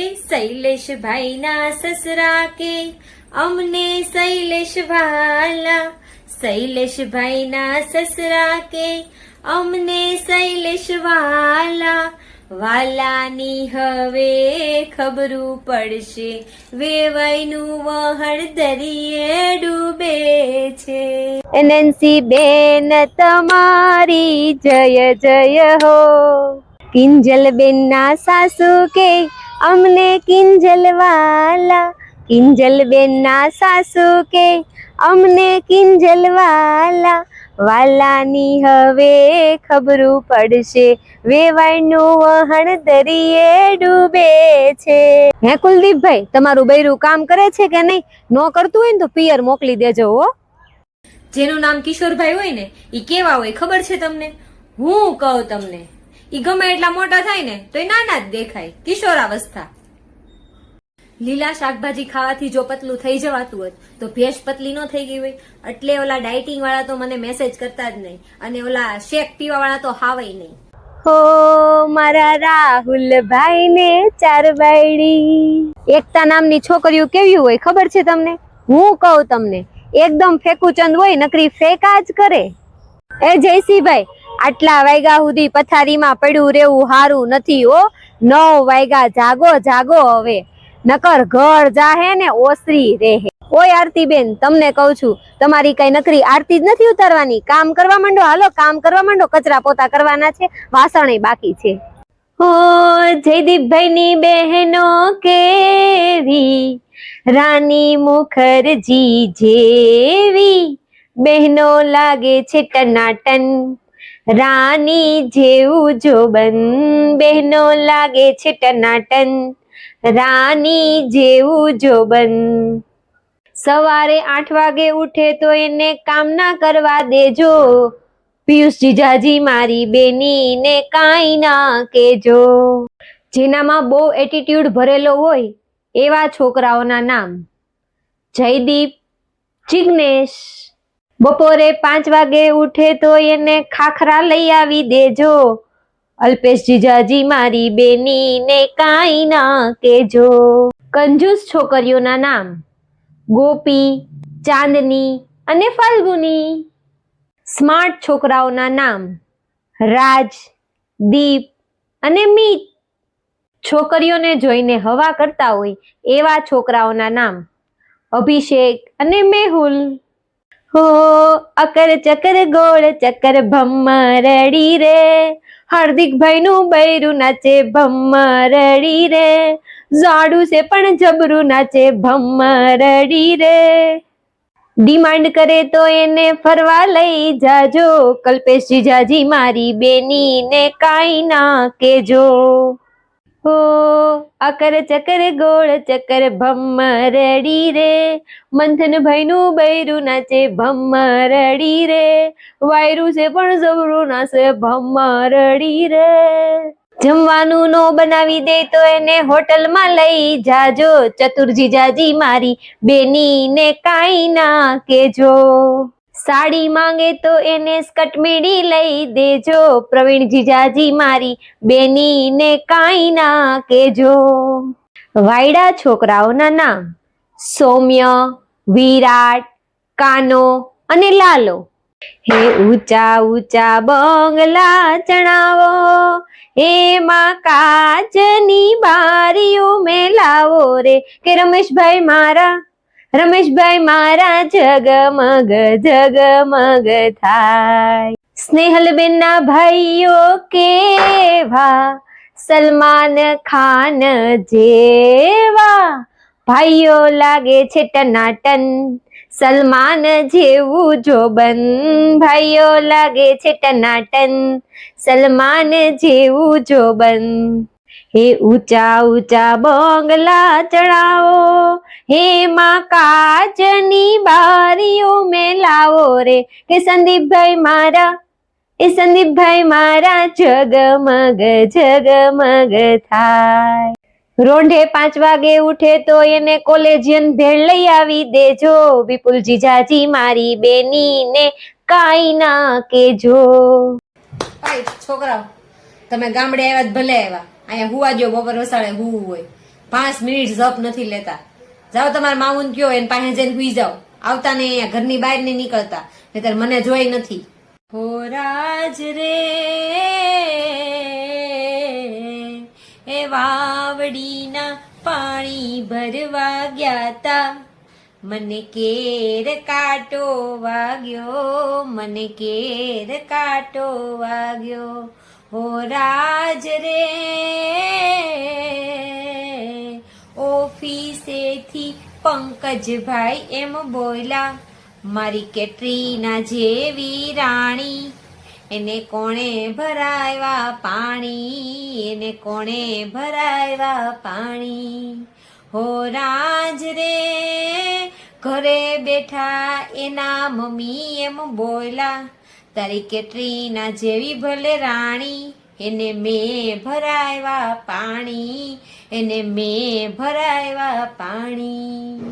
એ શૈલેષભાઈ ના સસરા કે અમને શૈલેષ વાલા, શૈલેષભાઈ ના સસરા કે અમને શૈલેષ વાલા, વાલાની હવે ખબરું પડશે, વેવાઈનું વહણ દરિયે ડૂબે છે. એનસી બેન તમારી જય જય હો, કિંજલ બેન ના સાસુ કે અમને કિંજલ વાલા, કિંજલ બેન ના સાસુ કે અમને કિંજલ વાલા, વાલાની હવે ખબરું પડશે, વેવાઈનું વહણ દરિયે ડૂબે છે. હે કુલદીપભાઈ, તમારું બૈરું કામ કરે છે કે નહીં? નો કરતું હોય ને તો પિયર મોકલી દેજો હો. જેનું નામ કિશોરભાઈ હોય ને ઈ કેવા હોય ખબર છે તમને? હું કહું તમને, ઈ ગમે એટલા મોટા થાય ને તો નાના જ દેખાય, કિશોરાવસ્થા. લીલા શાકભાજી ખાવાથી જો પતલું થઈ જવાતું હોત તો ભેંસ પતલી નો થઈ ગઈ હોય. એટલે ઓલા ડાયટિંગ વાળા તો મને મેસેજ કરતા જ નહીં, અને ઓલા શેક પીવા વાળા તો હાવય નહીં. હો મારા રાહુલભાઈ ને ચાર બાયડી. એકતા નામની છોકરીઓ કેવી હોય ખબર છે તમને? હું કહું તમને, એકદમ ફેકુચંદ હોય, નકરી ફેકા જ કરે. એ જયસિંહભાઈ, આટલા વાગ્યા સુધી પથારીમાં પડ્યું રહેવું હારું નથી હો. 9 વાગ્યા, જાગો જાગો હવે, નકર ઘર જાહે ને ઓસરી રહે. ઓય આરતીબેન, તમને કહું છું, તમારી કઈ નકરી આરતી જ નથી ઉતારવાની. કામ કરવા માંડો, હાલો કામ કરવા માંડો. કચરા પોતા કરવાના છે, વાસણ બાકી છે. હો જયદીપભાઈ ની બહેનો કેવી, રાની મુખર્જી જેવી, બહેનો લાગે છે ટનાટન, રાની જેવું જોબન, બહેનો લાગે છે ટનાટન, રાની જેવું જોબન. સવારે 8 વાગે ઉઠે તો એને કામ ના કરવા દેજો, પિયુષ જીજાજી મારી બેની ને કાંઈ ના કેજો. જેનામાં બહુ એટીટ્યુડ ભરેલો હોય એવા છોકરાઓના નામ: જયદીપ, જિગ્નેશ. બપોરે 5 વાગે ઉઠે તો એને ખાખરા લઈ આવી દેજો, અલ્પેશ જીજાજી મારી બેની ને કાંઈ ના કેજો. કંજૂસ છોકરીઓના નામ: ગોપી, ચાંદની અને ફાલ્ગુની. સ્માર્ટ છોકરાઓના નામ: રાજ, દીપ અને મીત. છોકરીઓને જોઈને હવા કરતા હોય એવા છોકરાઓના નામ: અભિષેક અને મેહુલ. હો અકર ચકર ગોળ ચક્કર ભમ્મરડી રે, હાર્દિકભાઈ નું બૈરું નાચે ભમ્મરડી રે, જાડું છે પણ જબરું નાચે ભમ્મરડી રે. ડિમાન્ડ કરે તો એને ફરવા લઈ જાજો, કલ્પેશ જીજાજી મારી બેની ને કાંઈ ના કેજો. હો અકર ચકર ગોળ ચક્કર ભમ્મરડી રે, મંથનભાઈ નું બૈરું નાચે ભમ્મરડી રે, વાયરું છે પણ જબરું નાચે ભમ્મરડી રે. જમવાનું નો બનાવી દે તો એને હોટલમાં લઈ જાજો, ચતુર જીજાજી મારી બેની ને કાંઈ ના કેજો. સાડી માંગે તો એને સ્કટમીડી લઈ દેજો, પ્રવીણ જીજાજી મારી બેની ને કાંઈ ના કેજો. વાયડા છોકરાઓના નામ: સૌમ્ય, વિરાટ, કાનો અને લાલો. હે ઊંચા ઊંચા બંગલા ચણાવો, એમાં કાચની બારીઓ મેલાવો રે, કે રમેશભાઈ મારા જગમગ જગમગ થાય. સ્નેહલબેન ના ભાઈઓ કેવા, સલમાન ખાન જેવા, ભાઈઓ લાગે છે ટનાટન, સલમાન જેવું જોબન, ભાઈઓ લાગે છે ટનાટન, સલમાન જેવું જોબન. હે ઊંચા ઊંચા બંગલા ચડાવો, હેમાં કાચની બારીઓ મેલાવો રે, કે સંદીપભાઈ મારા જગમગ જગમગ થાય. રોંઢે 5 વાગે ઉઠે તો એને કોલેજિયન ભેળ લઈ આવી દેજો, વિપુલ જીજાજી મારી બેની ને કાંઈ ના કેજો. છોકરાઓ, તમે ગામડે આવ્યા ભલે આવ્યા, અહીંયા હુવા જો, બપોર વસાડે હુવું હોય. 5 મિનિટ જપ નથી લેતા. જાઓ તમારા માઉન કયો એને પાસે જઈને હુઈ જાઓ. આવતા ને અહીંયા ઘરની બહાર નહીં નીકળતા, નહીંતર મને જોઈ નથી. હો રાજ રે એ વાવડીના પાણી ભરવા ગયા તા, મને કેર કાંટો વાગ્યો, મને કેર કાંટો વાગ્યો. હો રાજ રે ઓફિસેથી પંકજભાઈ એમ બોલ્યા, મારી કેટરીના જેવી રાણી એને કોણે ભરાવ્યા પાણી, એને કોણે ભરાવ્યા પાણી. હો રાજ રે ઘરે બેઠા એના મમ્મી એમ બોલ્યા, તારી કેટરીના જેવી ભલે રાણી એને મેં ભરાવ્યા પાણી, એને મેં ભરાવ્યા પાણી.